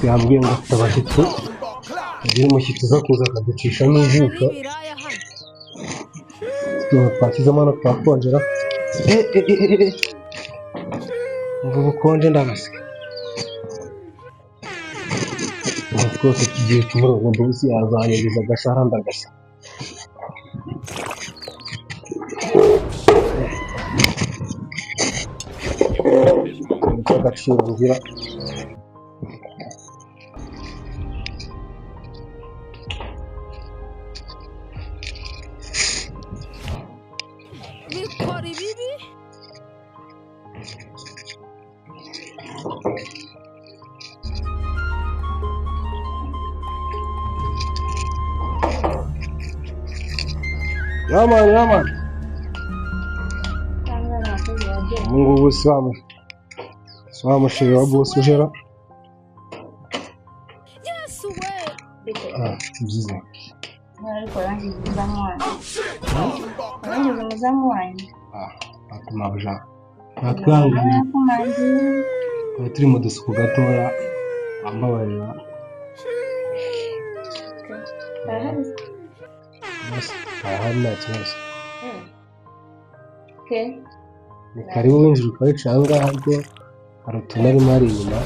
yambwiye ngo afite abashyitsi, agira umushyitsi uza kuza akaducishamo ijisho, twashyizemo hano twakonjera, umva ubukonje ndagasiga rwose, tugiye kumurongo bosi yazanyiriza agashara ndagasa. nicyo agaciro ngira. bikora ibibi Yaman ngubu swamushiri wa bosi ujera. yesu we byiza ariko rangiza wanjye atumabuja natwanganye twari turi mu dusuku gatoya, ambabarira ahari nta kibazo. ni karibu winjira ukayicara aha ngaha, ariko hari utuntu arimo hari inyuma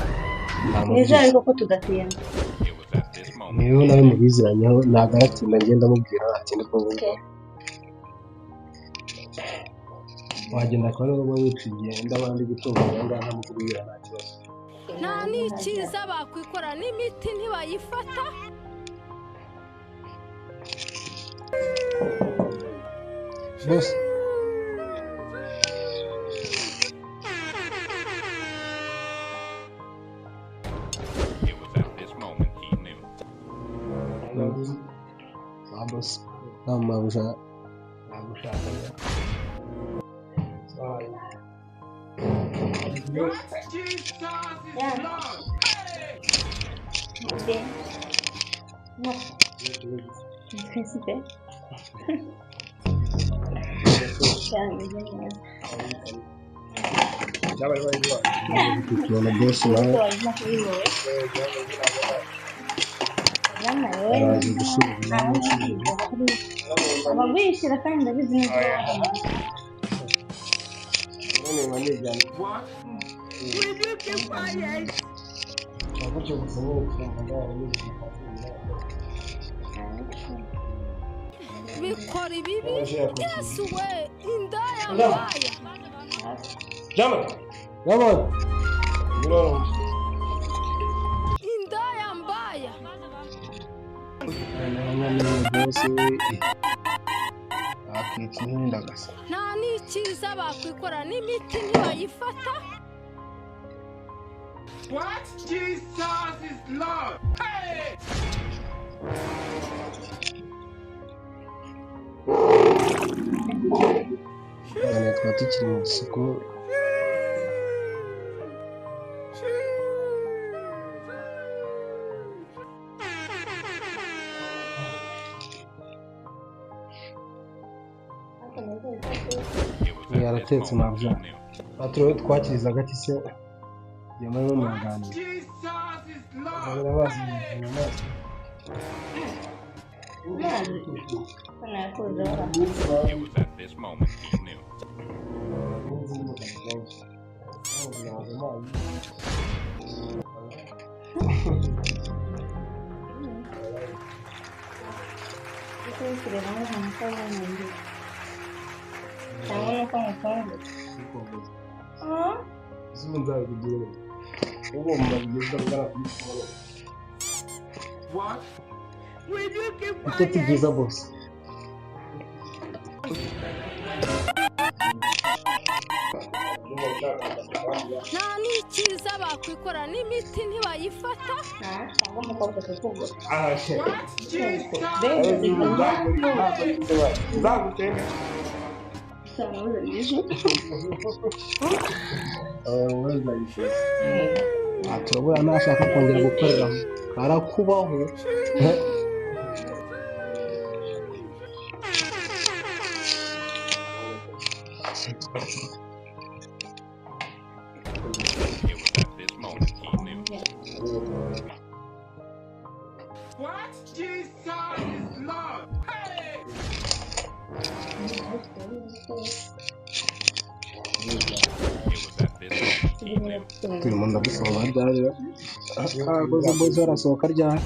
neza, ariko ko tudatinda niyo nawe mubiziranyeho, ntabwo aratinda ngenda amubwira ntakindi ko wagenda akaba ariho wica igenda abandi gutunga aha ngaha mukubwira nta kibazo. nta n'icyiza bakwikora n'imiti ntibayifata. bosi namabuja nagushakaga tubona bosi nawe araza gusubiza abagwishyira kandi ndabizi neza bikora ibibi yesu we indaya mbaya indaya mbaya nta n'icyiza bakwikora n'imiti ntibayifata. What? Jesus is Lord. Hey! twaba tukiri mu isuku. yaratetse mabya aturo twakiriza gake se yamwe mu magana barabazi It was at this moment he knew. What? Will you give my Ito byiza boss. nta n'icyiza bakwikora n'imiti ntibayifata. turabura nashaka kongera gukorera karakubaho. It was at this moment he knew. turi mu ndagusohoka ryari akoze bozo arasohoka ryari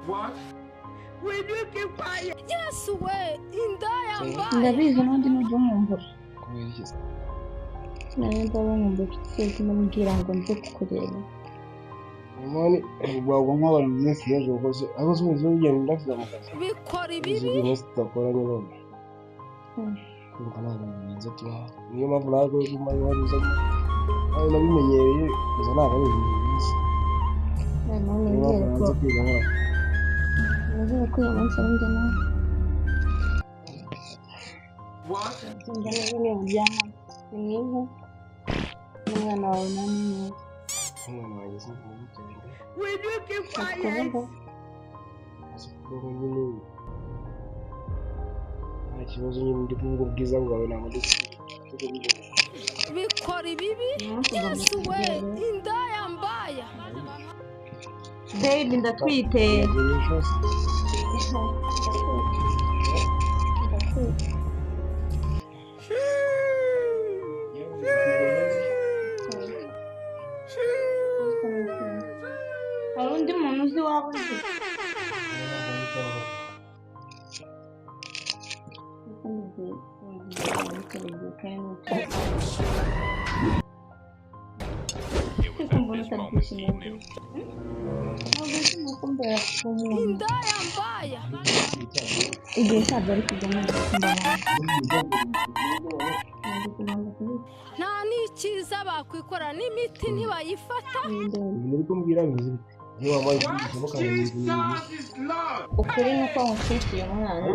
What? Will you keep quiet? Yes we indaya mbaya ndabizi n'undi n'ujya umwumvura kubera iki nari ndaba nkumbuye twese n'ubwira ngo nze kukureba umani ubwo nk'abantu byinshi yaje ukoze akoze umuzi w'ugenda ndavuga mu kazi bikora ibibi izi bintu tutakora nyine kumva ntabwo bigenze tuba niyo mpamvu ntabwo umari wabize aho nabimenyereye gusa ntabwo ari ibintu byiza noneho niyo mpamvu nanze kwiga nkora nizere ko uyu munsi ari njye nawe What? njya nawe muryama ni mwiza n'umwana wawe nawe ni mwiza umwana wanjye si umugende Will you keep quiet? kuvuga kuko nyine nta kibazo nyine ndi kuvuga ubwiza bwawe ntabwo ndi bikora ibibi yes we indaya mbaya babe ndatwite hari undi muntu uzi waba uzi It was at this moment he knew. indaya mbaya igihe cyabyo ari kujyamo nta n'ikiza bakwikora n'imiti ntibayifata ibintu uri kumbwira bivuze bite niyo wabaye igishoboka mu bintu Jesus is Lord. ukuri ni uko nkutwitiye umwana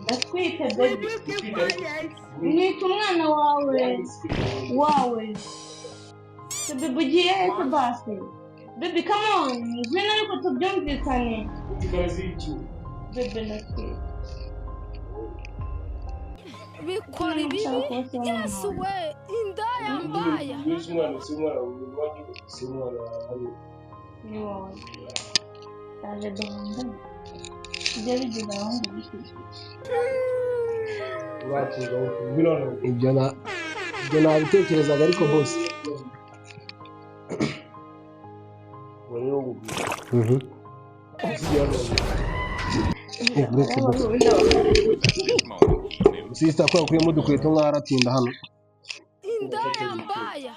ndatwite Will baby you keep quiet? mwita umwana wawe baby ugiye hese basi baby come on ngwino ariko tubyumvikane baby ndatwite bikora ibibi yes we indaya mbaya ni wowe yaje duhangane ibyo bigize abahungu bishyushye ibyo nabitekerezaga ariko bose sisita ko yakuyemo udukweto nk'aho aratinda hano indaya mbaya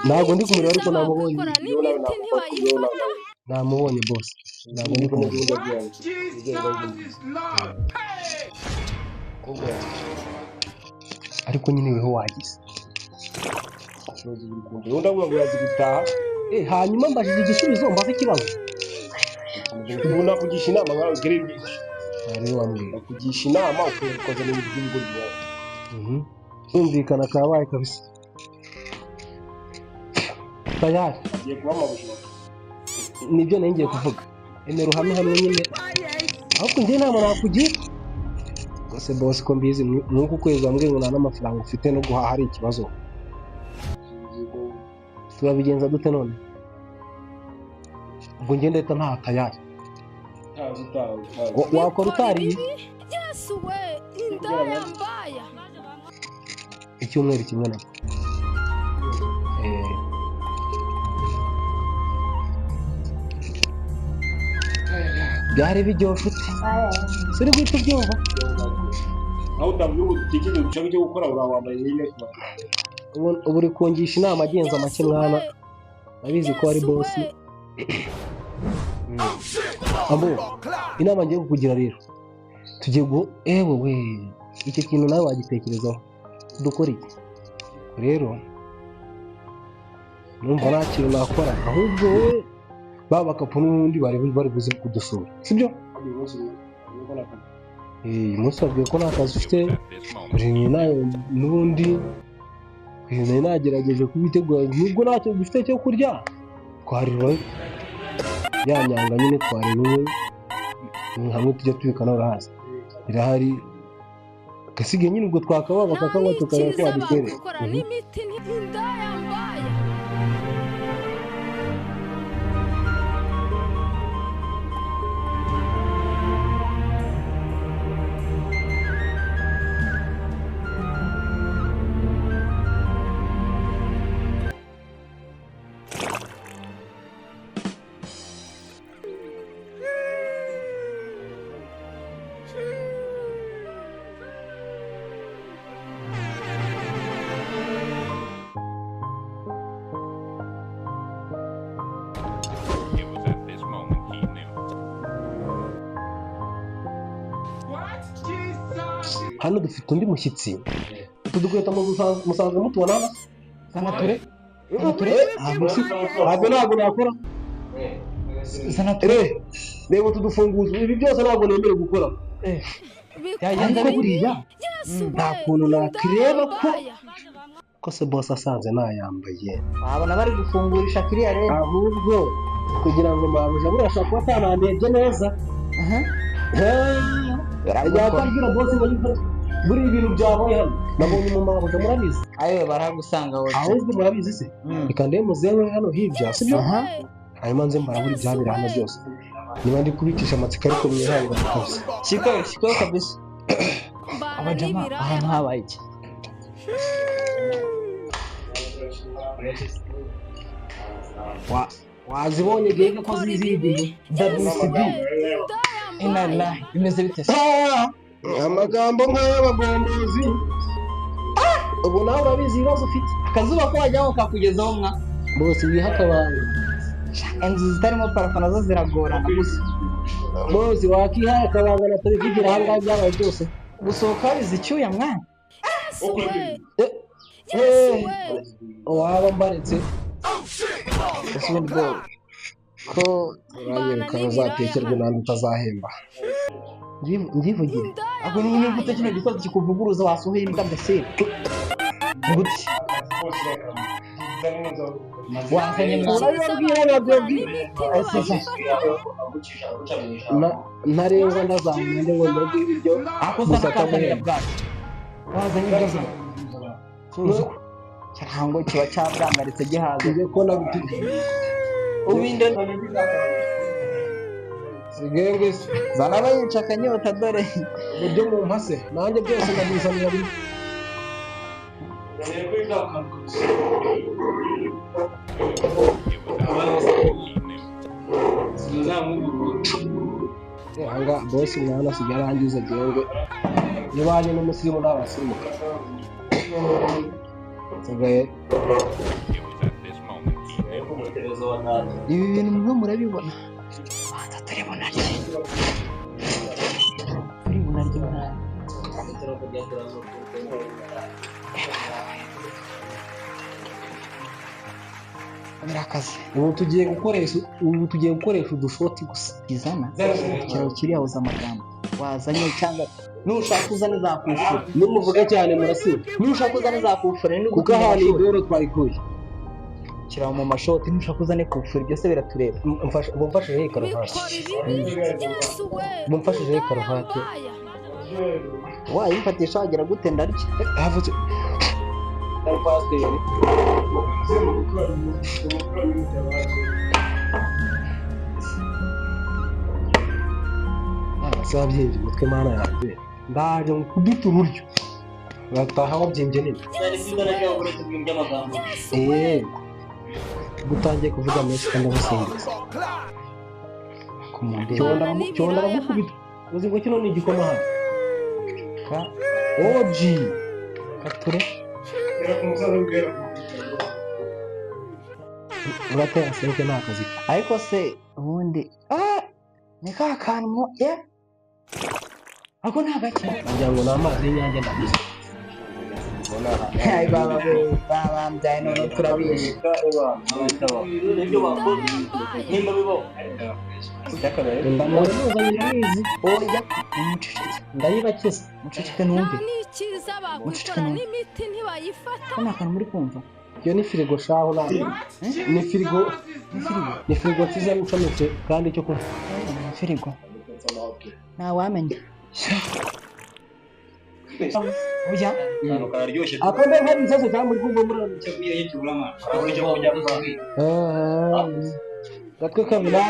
ntabwo ndi kumureba ariko namubonye bakwikora n'imiti ntibayifata namubonye bose ntabwo ndi kumureba What? Jesus is Lord. Hey! ariko nyine weho wagize hanyuma mbajije igisubizo mbaze ikibazo ubona kugisha inama nkawe ugere rero wambwira kugisha inama ukoza n'ibintu by'ubugoryi bwawe kumvikana kabaye kabisa tayari nibyo nari ngiye kuvuga emera uhamye hamwe nyine ahubwo njye inama nakugira rwose bose ko mbizi nuko ukwezi wambwiye ngo nta n'amafaranga ufite no guhaha hari ikibazo turabigenza dute none ubwo njye ndahita ntaha tayari wakora utariye yes we indaya mbaya icyumweru kimwe nako byari biryoshye ute suri guhita ubyumva aho utavuga utekereza gushaka icyo gukora wambaye nyine ubu uri kungisha inama agenza make mwana abizi ko ari bosi abo inama ngiye kukugira rero tugiye ewe we icyo kintu nawe wagitekerezaho dukora iki rero numva nta kintu nakora ahubwo wowe baba bakapu n'ubundi bari buze kudusura sibyo uyu munsi babwiye ko nta kazi ufite turi nawe n'ubundi nari nagerageje kubitegura nubwo ntacyo dufite cyo kurya twarira ya nyanga nyine twarira hamwe tujya tubikana urahazi irahari gasigaye nyine ubwo twakaba bakakanywa tukareba ko wadutere n'imiti n'indaya mbaya. It was at this moment he knew. What? Jesus! hano dufite undi mushyitsi utu dukweto musanzwe mutubona hano Sanature? ntabwo nakora Sanature? reba utu dufunguzo ibi byose ntabwo nemerewe gukora Yagenda ariko biriya? buriya nta kuntu nakireba ko se bose asanze nayambaye Wabona bari gufungurisha kiriya rero. ahubwo kugira ngo mabuja burashaka kuba atanandebye neza yakabwira bose ngo buri ibintu byabaye hano nabonye mabuja murabizi Ayo baragusanga wowe. ahubwo murabizi se reka ndebe muzewe hano hirya sibyo hanyuma nze mbarabura ibyabera hano byose niba ndi kubicisha amatsiko ariko mwihangane kabisa Shiko kabisa. Abajama ahantu habaye iki? wazibonye genge ko zizigiye WCB Inala bimeze bite se? amagambo nk'ay'abagombozi ubu nawe urabizi ibibazo ufite Akazuba ko wajyaho kakugezaho mwa. bose wiha akabanga Inzu zitarimo parafo nazo ziragorana gusa. bose wakihaye akabanga na televiziyo aha ngaha byabaye byose Gusohoka bizi icyuya mwana. waba mbaretse Ese ubundi bwo ko uranyereka uzatekerwe n'andi utazahemba ndivugire ako ni gute kino gikoze kikuvuguruza wasohoye imbwa mbese? Gute? Wazanye mwana. ntarenza ndazamuye ndi wenda rw'ibiryo Ako sana katanira bwacu. Wazanye ibyo zana. Suzuko. Cyahango kiba cyabwangaritse gihaze. ngiye ko nabituje Ubinde sigenge zana bayica akanyota dore. uburyo mu mpase nanjye byose ndabizanira bimwe anga bosi mwana sigara arangiza genge nibanye n'umusirimu n'abasirimuka sigaye It was at this moment he knew. Ibi bintu mwe murabibona. Banza turibona rye. Turibona rye mwana. Birakaze. ubu tugiye gukoresha udushoti gusa Izana. Cyaro kiri yabuze amagambo. Wazanye cyangwa nushaka uzane zakufura. nimuvuga cyane murasiba Nushaka uzane zakufura ni kuko ahantu idoro twayikuye kira mu mashoti nushaka uzane kufura byose biratureba. mumfashije iyi karuvati mumfashije iyi karuvati Wayifatisha wagira gute ndarya. havutse pasiteri zabyimbye umutwe mana yanjye ndaje nkubita ururyo urataha wabyimbye nini gutangiye kuvuga menshi kandi amusingiza cyonda aramukubita uzi ngo kino ni igikoma hano oji kature uratera senke nta kazi Ariko se ubundi ni ka kantu mo ako nta gake. wagira ngo ni amazi y'inyange ndabizi Hai baba baba mjaye none turabizi. ndamuzanye ndabizi Oya umuceceke. ndayibakiza Umuceceke numve. n'ikiza bakwikora n'imiti ntibayifata Kana kantu muri kumva. iyo ni firigo shaho ntabwo ni firigo ni firigo nziza icometse kandi icyo kunywa Firigo. Nta wamenya. Oya. akande hari ibisazo cyangwa muri kumva muri gatwe kabira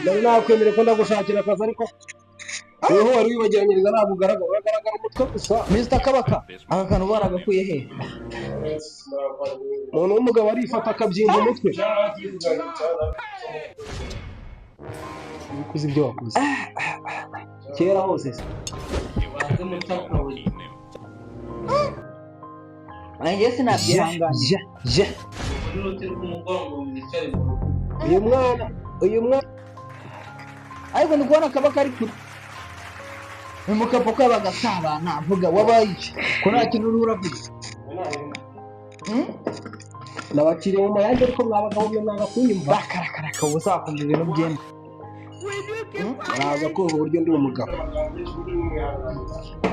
ndari nakwemere ko ndagushakira akazi ariko weho wari wibagiranyiriza ntabwo ugaragara umutwe gusa Mr. Kabaka. Aka kantu baragakuye he? umuntu w'umugabo arifata akabyimba umutwe uzi ibyo wakoze kera hose se Nanjye sinabyihangana. je uyu mwana Ariko ndi kubona Kabaka ari kure. Mukapoka bagasabana avuga wabaye iki? Ko nta kintu uravuga. nabakiriye mu mayange ariko mwabagabo mwe mwanga kuyumva Bakarakaraka uzakumva ibintu byemwe. araza kumva uburyo ndi umugabo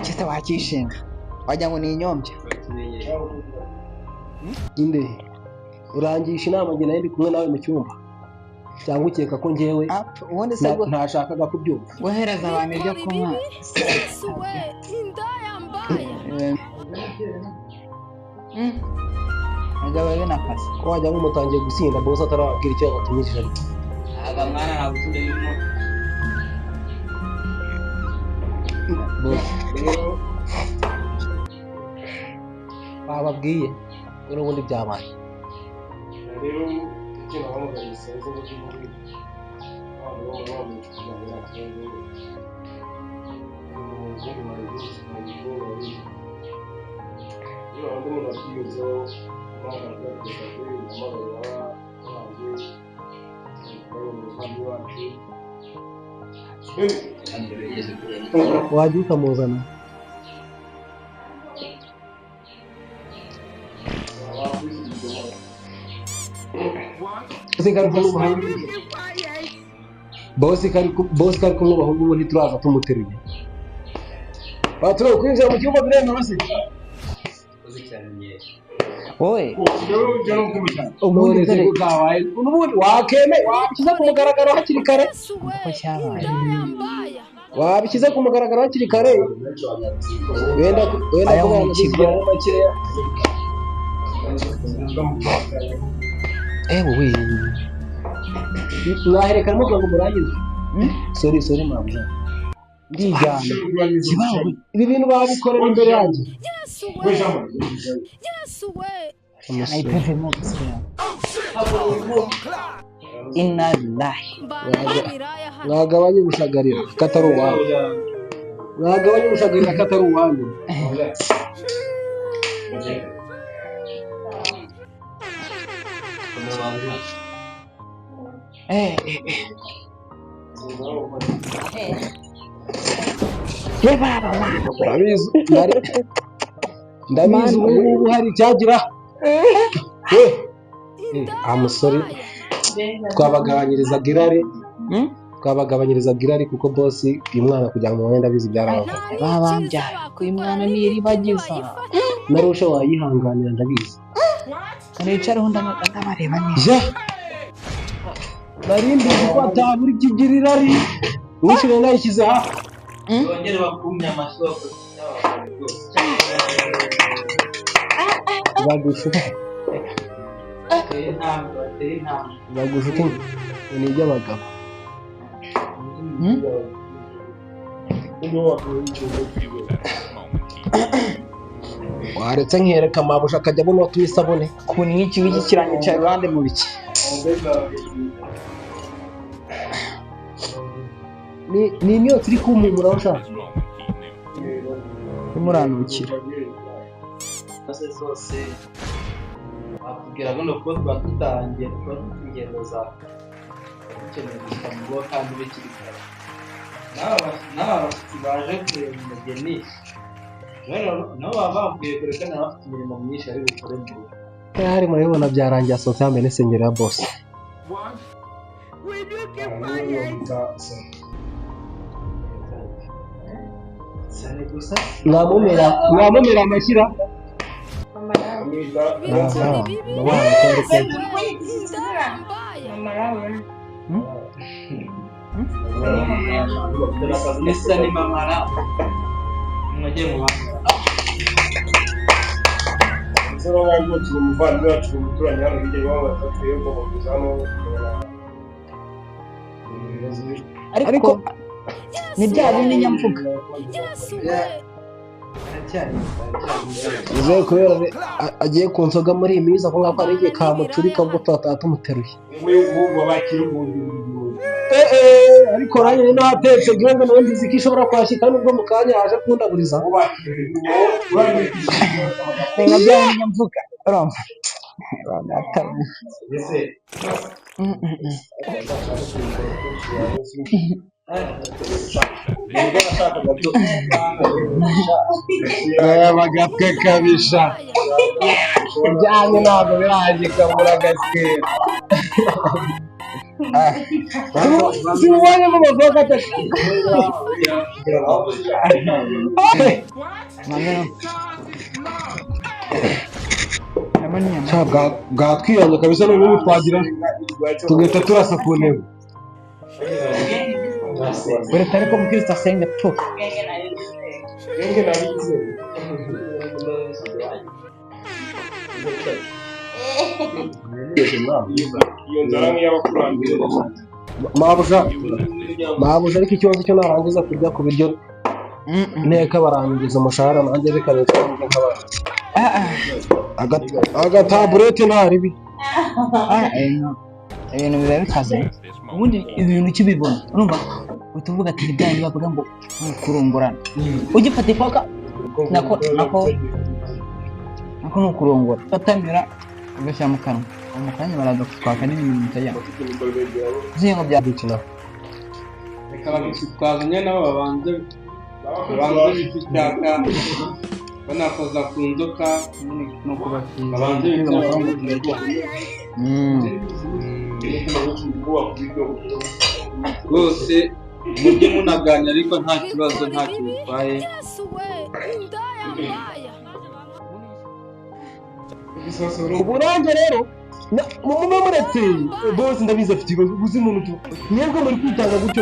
Kisa wakishinga. Wajya ngo ni inyombye. inde urangisha inama njye nayo ndi kumwe nawe mu cyumba cyangwa ukeka ko njyewe Ubundi se ntashakaga kubyumva wohereza abantu ibyo kunywa. suwe indaya mbaya Agaba we nakazi. ko wajya nk'umutangiye gusinda bose atarababwira icyo yabatumishije ariko Aga mwana ntabwo turimo. bababwiye ko n'ubundi byabaye rero icyo nahamagaye isenze ngo cy'umubiri wajya ukamuzana bosi kari kumwe bahungu ubu ntituraza tumuteruye baturiwe kwinjira mu cyumba biremewe se Wowe ubundi se bwabaye n'ubundi wabishyize ku mugaragaro hakiri kare suwe ko cyabaye. indaya mbaya wabishyize ku mugaragaro hakiri kare wenda Aya kubana mu kigo. n'ibyawe makeya Ewe mwaherekana muvuga ngo murangize sorry mabuja ndijyana kibaho. ibi bintu babikorera imbere yanjye yesuwe Naipeve mokisera. Inna lillahi. mbana miraya hano mwagabanye ubushagarira katari uwanyu mwagabanye ubushagarira katari uwanyu ndabizi ubu hari icyagira amusore twabagabanyirizaga irari kuko bosi uyu mwana kugira ngo mwenda bizi byarabaye Babambya uyu mwana ni iribagiza. narusha wayihanganira ndabizi Kanicareho ndabareba neza. ja narindi ko ataburi kigira irari ushire nayishyize ha Bongere bakumye amasoko. bagushuka bagushuka ni iby'abagabo waretse nkereka mabusha akajya abona watuye isabune Kuni iki wiki kiranyicara iruhande mu biki. ni imyotsi iri kumpumura aho ushaka Imuranukira. Zose bakubwira ngo ko twatutangiye ingendo za ukeneye gusambo kandi bikiri kare n'aba bashyitsi baje kureba umugeni nabo baba babwiye kurekana bafite imirimo myinshi ari bukore mu rugo. hari murabibona byarangiye asohotse yambaye n'isengeri ya boss. What? Sane gusa Mwamumera amashyira. nisa ni mamara mwajye mu bana Sasa wangu tumuvandira tumuturanya hano hirya y'aho batatu yo kuguzamo. ariko ni bya bindi nyamvuga Uze kubera agiye ku nzoga muri iyi minsi avuga ko ari igihe kamuturika ubwo tutataha tumuteruye. Ubu bakiri ubundi. Ariko nanjye ni natetse gihanga nawe nzizi ko ishobora kwashika nubwo mu kanya yaje kundaburiza. nka bya bindi nyamvuga urumva Bagatwe kabisha ujyanye ntabwo birangika muragasera siubonye mu mavuka atatu bwatwiranye kabisa n'ubu twagira tugahita turasa ku ntebe uretse ariko mukristo asenga tu Iyo nzara nk'iy'abakurambere. mabuja ariko ikibazo cyo narangiza kurya ku biryo nteka barangiza umushahara nanjye bikanitwa nk'abandi agataburete nta ribi ibintu biba bikaze ubundi ibintu ukibibona urumva uhita uvuga ati ibyanyu bavuga ngo kurongorana ugifata ifoka nako ni ukurongora utamira ugashyira mu kanwa mu kanya baraza kwaka n'ibintu bitajyana uziye ngo byabikina reka bagitwazanye nabo babanze bifitaka banakoza ku nzoka no kubakira babanze rwose mujye munaganya ariko nta kibazo ntacyo bitwaye. uburange rero mube muretse bose ndabizi afite ibibazo uzi umuntu mwebwe muri kwitanga gutyo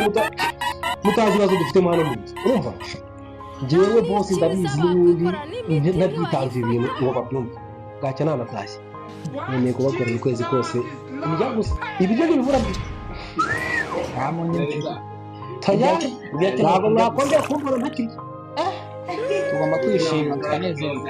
mutazi ibibazo dufite hano mu nzu urumva njyewe bose ndabizi n'ubundi nabyitanze ibintu ngo babyumve bwacya nanatashye nkeneye kubakorera ukwezi kose njya gusa ibiryo ntibibura ntabwo mwakongera kumbona ntakirya tugomba kwishima tukanezerwa